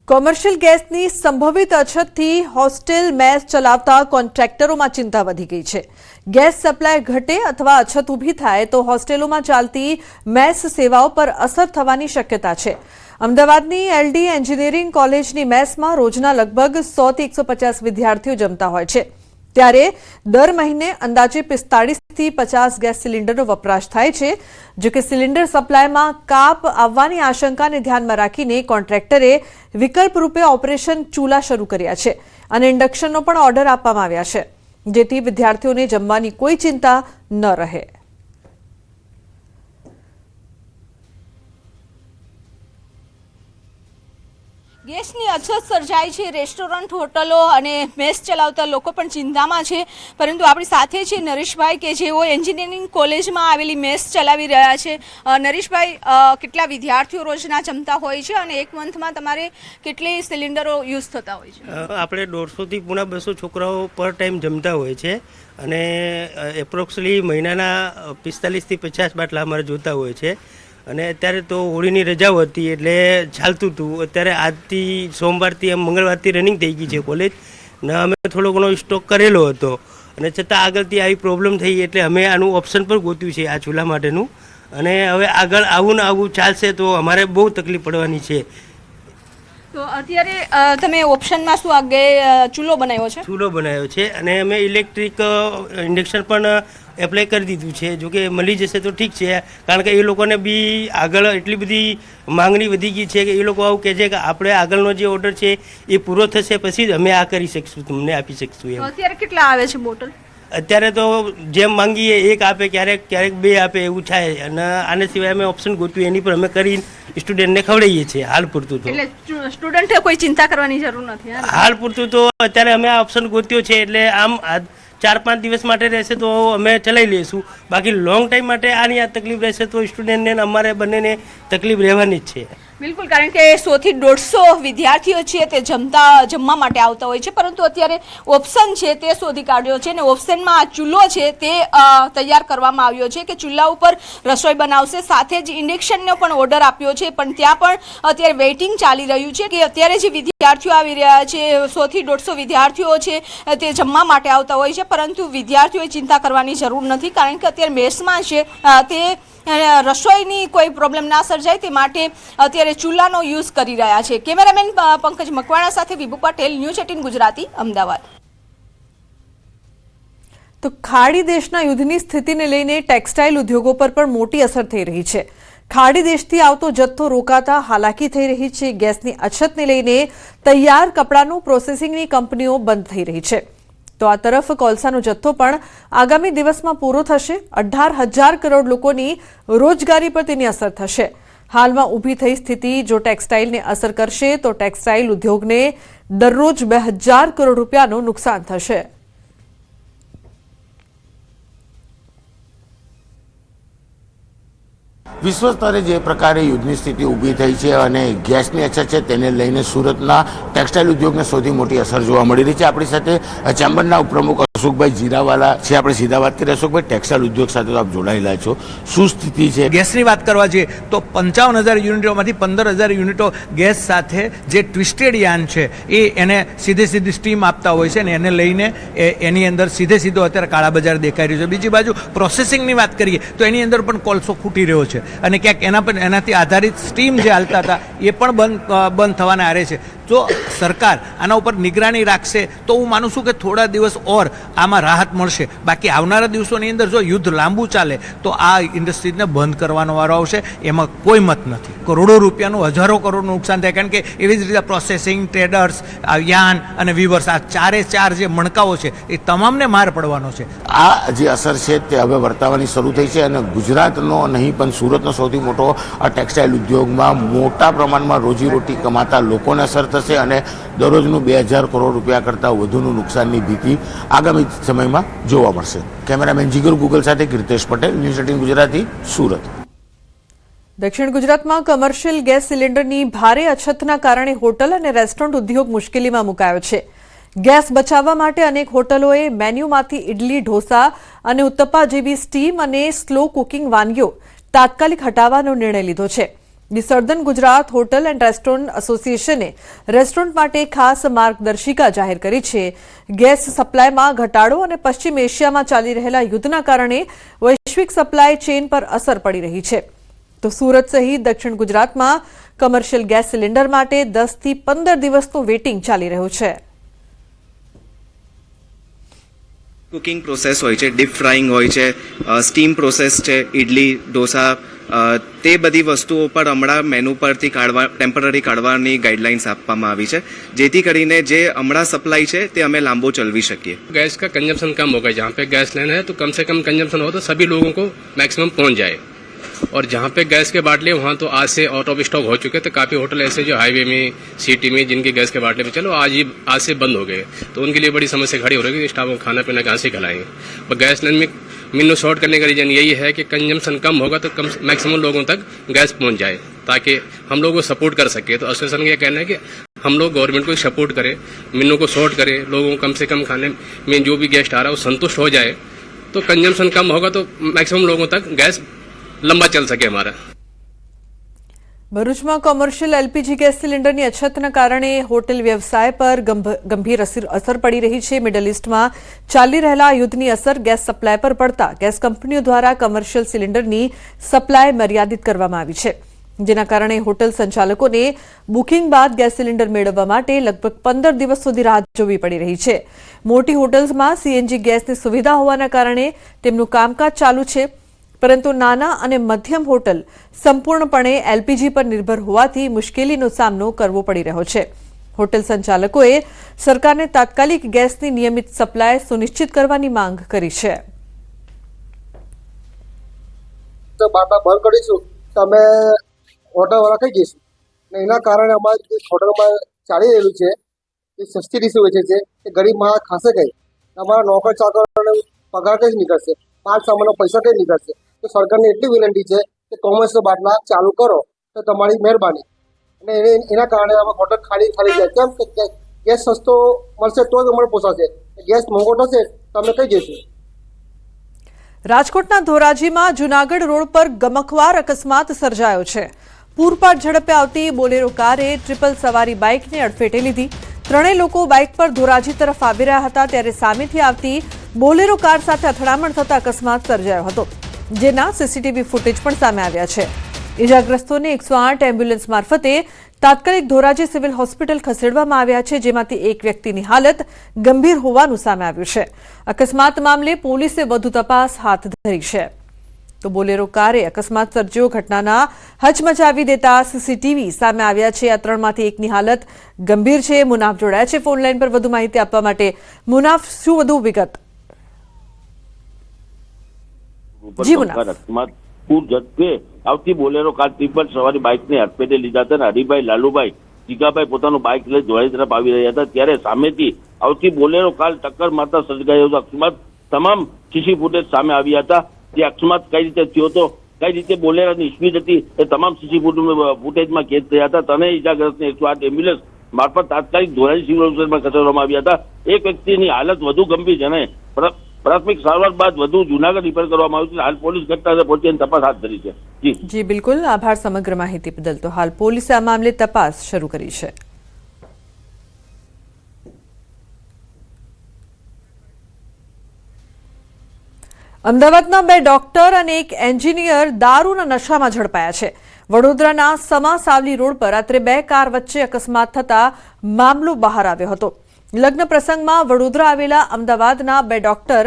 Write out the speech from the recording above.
Commercial ગેસની સંભવિત અછતથી hostel મેસ ચલાવતા કોન્ટ્રાક્ટરોમાં ચિંતા વધી ગઈ છે। ગેસ સપ્લાય ઘટે અથવા અછત ઊભી થાય તો હોસ્ટેલોમાં ચાલતી મેસ સેવાઓ પર અસર થવાની શક્યતા છે। અમદાવાદની એલડી એન્જિનિયરિંગ કોલેજની મેસમાં રોજના લગભગ 100 થી 150 વિદ્યાર્થીઓ જમતા હોય છે, ત્યારે દર મહિને અંદાજે 45 થી 50 ગેસ સિલિન્ડરનો વપરાશ થાય છે। જો કે સિલિન્ડર સપ્લાયમાં કાપ આવવાની આશંકાને ધ્યાનમાં રાખીને કોન્ટ્રાક્ટરે વિકલ્પ રૂપે ઓપરેશન ચૂલા શરૂ કર્યા છે અને ઇન્ડક્શનનો પણ ઓર્ડર આપવામાં આવ્યા છે, જેથી વિદ્યાર્થીઓને જમવાની કોઈ ચિંતા ન રહે। ગેસની અછત સર્જાઈ છે। રેસ્ટોરન્ટ, હોટલો અને મેસ ચલાવતા લોકો પણ ચિંતામાં છે, પરંતુ આપણી સાથે છે નરેશભાઈ કે જેઓ એન્જિનિયરિંગ કોલેજમાં આવેલી મેસ ચલાવી રહ્યા છે। નરેશભાઈ, કેટલા વિદ્યાર્થીઓ રોજના જમતા હોય છે અને એક મંથમાં તમારે કેટલી સિલિન્ડરો યુઝ થતા હોય છે? આપણે 150 થી પૂણા 200 છોકરાઓ પર ટાઈમ જમતા હોય છે અને એપ્રોક્સલી મહિનાના 45 થી 50 બાટલા અમારે જોતા હોય છે। અને અત્યારે તો હોળીની રજાઓ હતી એટલે ચાલતું હતું। અત્યારે આજથી સોમવારથી મંગળવારથી રનિંગ થઈ ગઈ છે કોલેજ ને અમે થોડો ઘણો સ્ટોક કરેલો હતો અને છતાં આગળથી આવી પ્રોબ્લેમ થઈ એટલે અમે આનું ઓપ્શન પણ ગોત્યું છે આ ચૂલા માટેનું, અને હવે આગળ આવું ને આવું ચાલશે તો અમારે બહુ તકલીફ પડવાની છે। તો અત્યારે તમે ઓપ્શનમાં શું આગે ચૂલો બનાવ્યો છે? ચૂલો બનાવ્યો છે અને અમે ઇલેક્ટ્રિક ઇન્ડક્શન પણ એપ્લાય કરી દીધું છે। જો કે મળી જશે તો ઠીક છે, કારણ કે એ લોકોને બી આગળ એટલી બધી માંગણી વધી ગઈ છે કે એ લોકો આવું કહે છે કે આપણે આગળનો જે ઓર્ડર છે એ પૂરો થશે પછી જ અમે આ કરી શકીશું, તમને આપી શકીશું એમ। અત્યારે કેટલા આવે છે બોટલ? અત્યારે તો જેમ માંગીએ એક આપે, ક્યારેક બે આપે એવું થાય, અને આને સિવાય અમે ઓપ્શન ગોત્યું એની પર અમે કરીને સ્ટુડન્ટને ખવડાવીએ છીએ હાલ પૂરતું તો। એટલે સ્ટુડન્ટે કોઈ ચિંતા કરવાની જરૂર નથી હાલ પૂરતું તો અત્યારે અમે આ ઓપ્શન ગોત્યો છે એટલે આમ 4-5 દિવસ માટે રહેશે તો અમે ચલાવી લઈશું, બાકી લોંગ ટાઈમ માટે આની આ તકલીફ રહેશે તો સ્ટુડન્ટને અમારે બંનેને તકલીફ રહેવાની જ છે। બિલકુલ, કારણ કે 100 થી 150 વિદ્યાર્થીઓ છે તે જમવા માટે આવતા હોય છે, પરંતુ અત્યારે ઓપ્શન છે તે શોધી કાઢ્યો છે અને ઓપ્શનમાં આ ચૂલો છે તે તૈયાર કરવામાં આવ્યો છે કે ચૂલા ઉપર રસોઈ બનાવશે। સાથે જ ઇન્ડક્શનનો પણ ઓર્ડર આપ્યો છે, પણ ત્યાં પણ અત્યારે વેઇટિંગ ચાલી રહ્યું છે કે અત્યારે જે વિદ્યાર્થીઓ આવી રહ્યા છે 100 થી 150 વિદ્યાર્થીઓ છે તે જમવા માટે આવતા હોય છે, પરંતુ વિદ્યાર્થીઓએ ચિંતા કરવાની જરૂર નથી, કારણ કે અત્યારે મેસમાં છે તે રસોઈની કોઈ પ્રોબ્લેમ ના સર્જાય તે માટે અત્યારે ચૂલાનો યુઝ કરી રહ્યા છે। કેમેરામેન પંકજ મકવાણા સાથે વિભુ પટેલ, ન્યૂઝ 18 ગુજરાતી, અમદાવાદ। તો ખાડી દેશના યુદ્ધની સ્થિતિને લઈને ટેક્સટાઇલ ઉદ્યોગો પર પણ મોટી અસર થઈ રહી છે। ખાડી દેશથી આવતો જથ્થો રોકાતા હાલાકી થઈ રહી છે। ગેસની અછતને લઈને તૈયાર કપડાનું પ્રોસેસિંગની કંપનીઓ બંધ થઈ રહી છે, તો આ તરફ કોલસાનો જથ્થો પણ આગામી દિવસમાં પૂરો થશે। 18,000 કરોડ લોકોની રોજગારી પર તેની અસર થશે। હાલમાં ઊભી થઈ સ્થિતિ જો ટેક્સટાઇલને અસર કરશે તો ટેક્સટાઇલ ઉદ્યોગને દરરોજ 2,000 કરોડ રૂપિયાનું નુકસાન થશે। વિશ્વ સ્તરે જે પ્રકારે યુદ્ધની સ્થિતિ ઊભી થઈ છે અને ગેસની અછત છે તેને લઈને સુરતના ટેક્સટાઇલ ઉદ્યોગને સૌથી મોટી અસર જોવા મળી રહી છે। આપણી સાથે ચેમ્બરના ઉપપ્રમુખ અશોકભાઈ જીરાવાલા છે, આપણે સીધા વાત કરીએ। અશોકભાઈ, ટેક્સટાઇલ ઉદ્યોગ સાથે તો આપ જોડાયેલા છો, શું સ્થિતિ છે? ગેસની વાત કરવા જઈએ તો 55,000 યુનિટોમાંથી 15,000 યુનિટો ગેસ સાથે જે ટ્વિસ્ટેડ યાન છે એ એને સીધી સ્ટીમ આપતા હોય છે અને એને લઈને એની અંદર સીધો અત્યારે કાળા બજાર દેખાઈ રહ્યું છે। બીજી બાજુ પ્રોસેસિંગની વાત કરીએ તો એની અંદર પણ કોલસો ખૂટી રહ્યો છે અને ક્યાંક એનાથી આધારિત સ્ટીમ જે હાલતા હતા એ પણ બંધ થવાના આરે છે। જો સરકાર આના ઉપર નિગરાની રાખશે તો હું માનું છું કે થોડા દિવસ ઓર આમાં રાહત મળશે, બાકી આવનારા દિવસોની અંદર જો યુદ્ધ લાંબુ ચાલે તો આ ઇન્ડસ્ટ્રીઝને બંધ કરવાનો વારો આવશે, એમાં કોઈ મત નથી। કરોડો રૂપિયાનું, હજારો કરોડનું નુકસાન થાય, કારણ કે એવી જ રીતે પ્રોસેસિંગ, ટ્રેડર્સ, યાન અને વીવર્સ, આ ચાર જે મણકાઓ છે એ તમામને માર પડવાનો છે। આ જે અસર છે તે હવે વર્તાવાની શરૂ થઈ છે અને ગુજરાતનો નહીં પણ સુરતનો સૌથી મોટો ટેક્સટાઇલ ઉદ્યોગમાં મોટા પ્રમાણમાં રોજીરોટી કમાતા લોકોને અસર થશે અને દરરોજનું 2,000 કરોડ રૂપિયા કરતાં વધુનું નુકસાનની ભીતિ આગામી સમયમાં જોવા મળશે। કેમેરામેન જીગર ગુગલ સાથે કીર્તેશ પટેલ, ન્યૂઝ 18 ગુજરાતી, સુરત। દક્ષિણ ગુજરાતમાં કમર્શિયલ ગેસ સિલિન્ડરની ભારે અછતના કારણે હોટલ અને રેસ્ટોરન્ટ ઉદ્યોગ મુશ્કેલીમાં મુકાયો છે। ગેસ બચાવવા માટે અનેક હોટલોએ મેન્યુમાંથી ઇડલી, ઢોસા અને ઉત્તપા જેવી સ્ટીમ અને સ્લો કુકિંગ વાનગીઓ તાત્કાલિક હટાવવાનો નિર્ણય લીધો છે। The Southern Gujarat Hotel and Restaurant એસોસિએશને રેસ્ટોરન્ટ માટે ખાસ માર્ગદર્શિકા જાહેર કરી છે. ગેસ સપ્લાયમાં ઘટાડો અને પશ્ચિમ એશિયામાં ચાલી રહેલા યુદ્ધના કારણે વૈશ્વિક સપ્લાય ચેઇન પર અસર પડી રહી છે. તો સુરત સહિત દક્ષિણ ગુજરાતમાં કમર્શિયલ ગેસ સિલિન્ડર માટે 10 થી 15 દિવસનું વેઇટિંગ ચાલી રહ્યું છે. કુકિંગ પ્રોસેસ હોય છે, ડીપ ફ્રાઈંગ હોય છે, સ્ટીમ પ્રોસેસ છે, ઇડલી, ઢોસા, તે બધી વસ્તુઓ પર હમણાં મેનુ પરથી ટેમ્પરરી કાઢવાની ગાઈડલાઇન્સ આપવામાં આવી છે, જેથી કરીને જે હમણાં સપ્લાય છે તે અમે લાંબો ચલાવી શકીએ. गैस का कंजम्पशन कम होगा. जहाँ पे गैस लेना है तो कम से कम कंजम्पशन हो तो सभी लोगों को मैक्सिमम पहुंच जाए. और जहाँ पे गैस के बाटले वहाँ तो आज से आउट ऑफ स्टॉक हो चुके थे. काफ़ी होटल ऐसे जो हाईवे में, सिटी में, जिनके गैस के बाटले पे चलो आज से बंद हो गए, तो उनके लिए बड़ी समस्या खड़ी हो रही है कि स्टाफ को खाना पीना कहाँ से खिलाएंगे. और गैस लाइन में मिनो शॉर्ट करने का रीजन यही है कि कंजम्पशन कम होगा तो कम मैक्सिमम लोगों तक गैस पहुँच जाए, ताकि हम लोग को सपोर्ट कर सके. तो एसोसिएशन का कहना है कि हम लोग गवर्नमेंट को सपोर्ट करें, मिनो को शॉर्ट करें, लोगों को कम से कम खाने में जो भी गेस्ट आ रहा है वो संतुष्ट हो जाए, तो कंजम्पशन कम होगा तो मैक्सिमम लोगों तक गैस लंबा चल सके हमारा. ભરૂચમાં કોમર્શિયલ એલપીજી ગેસ સિલિન્ડરની અછતના કારણે હોટેલ વ્યવસાય પર ગંભીર અસર પડી રહી છે. મિડલ ઇસ્ટમાં ચાલી રહેલા યુદ્ધની અસર ગેસ સપ્લાય પર પડતા ગેસ કંપનીઓ દ્વારા કમર્શિયલ સિલિન્ડરની સપ્લાય મર્યાદિત કરવામાં આવી છે, જેના કારણે હોટલ સંચાલકોને બુકિંગ બાદ ગેસ સિલિન્ડર મેળવવા માટે લગભગ 15 દિવસ સુધી રાહ જોવી પડી રહી છે. મોટી હોટલ્સમાં સીએનજી ગેસની સુવિધા હોવાના કારણે તેમનું કામકાજ ચાલુ છે, પરંતુ નાના અને મધ્યમ હોટલ સંપૂર્ણપણે એલપીજી પર નિર્ભર હોવાથી મુશ્કેલીનો સામનો કરવો પડી રહ્યો છે. હોટેલ સંચાલકોએ સરકારને તાત્કાલિક ગેસની નિયમિત સપ્લાય સુનિશ્ચિત કરવાની માંગ કરી છે. બાટા બંધ કરીશું તો અમે હોટલવાળા કહી જઈશું ને એના કારણે અમારી હોટલમાં ચાલી રહેલું છે એ સસ્તી ડીશો વેચે છે એ ગરીબ માણસ ખાશે કઈ, અમારા નોકર ચાકરોને પગાર કઈ નીકળશે, માલ સામાનનો પૈસા કઈ નીકળશે. તો સરકારને એટલી વિનંતી છે કે કોમર્શિયલ બાટલા ચાલુ કરો તો તમારી મહેરબાની. અને એના કારણે અમે હોટલ ખાલી જાય. કેમ કે ગેસ સસ્તો મળશે તો જ અમને પોસાશે, ગેસ મોંઘો થશે તો અમે કહી જઈશું. રાજકોટના ધોરાજીમાં જૂનાગઢ રોડ પર ગમખ્વાર અકસ્માત સર્જાયો છે. પૂરપાટ ઝડપે આવતી બોલેરો કારે ટ્રિપલ સવારી બાઇકને અડફેટે લીધી. ત્રણેય લોકો બાઇક પર ધોરાજી તરફ આવી રહ્યા હતા ત્યારે સામેથી આવતી બોલેરો કાર સાથે અથડામણ થતા અકસ્માત સર્જાયો હતો, જેના સીસીટીવી ફૂટેજ પણ સામે આવ્યા છે. ઇજાગ્રસ્તોને 108 એમ્બ્યુલન્સ મારફતે તાત્કાલિક ધોરાજી સિવિલ હોસ્પિટલ ખસેડવામાં આવ્યા છે, જેમાંથી એક વ્યક્તિની હાલત ગંભીર હોવાનું સામે આવ્યું છે. અકસ્માત મામલે પોલીસે વધુ તપાસ હાથ ધરી છે. તો બોલેરો કારે અકસ્માત સર્જ્યો. ઘટનાના હચમચાવી દેતા સીસીટીવી સામે આવ્યા છે. આ ત્રણમાંથી એકની હાલત ગંભીર છે. મુનાફ જોડાયા છે ફોનલાઈન પર વધુ માહિતી આપવા માટે. મુનાફ, શું વધુ વિગત? જી મુનાફ. અકસ્માત પૂર ઝડપે આવતી બોલેરો કાર ટ્રિપલ સવારી બાઇકને અડફેટે લીધા હતા. હરિભાઈ, લાલુભાઈ, જીગાભાઈ પોતાનું બાઇક લઈ ધોરાજી તરફ આવી રહ્યા હતા ત્યારે સામેથી આવતી બોલેરો કાર ટક્કર મારતા સર્જાયો હતો અકસ્માત. તમામ સીસી ફૂટેજ સામે આવ્યા હતા. જે અકસ્માત કઈ રીતે થયો હતો, કઈ રીતે બોલેરાની સ્પીડ હતી, એ તમામ સીસી ફૂટેજમાં કેદ થયા હતા. ત્રણેય ઇજાગ્રસ્તને 108 એમ્બ્યુલન્સ મારફત તાત્કાલિક ધોરાજી સિવિલ હોસ્પિટલમાં ખસેડવામાં આવ્યા હતા. એક વ્યક્તિની હાલત વધુ ગંભીર છે અને પ્રાથમિક સારવાર બાદ વધુ જૂનાગઢ રિફર કરવામાં આવ્યું છે. હાલ પોલીસ ઘટના પહોંચીને તપાસ હાથ ધરી છે. જી બિલકુલ, આભાર સમગ્ર માહિતી બદલ. તો હાલ પોલીસે આ મામલે તપાસ શરૂ કરી છે. અમદાવાદના 2 ડોક્ટર અને એક એન્જિનિયર દારૂના નશામાં ઝડપાયા છે. વડોદરાના સમા સાવલી રોડ પર રાત્રે 2 કાર વચ્ચે અકસ્માત થતા મામલો બહાર આવ્યો હતો. લગ્ન પ્રસંગમાં વડોદરા આવેલા અમદાવાદના 2 ડોક્ટર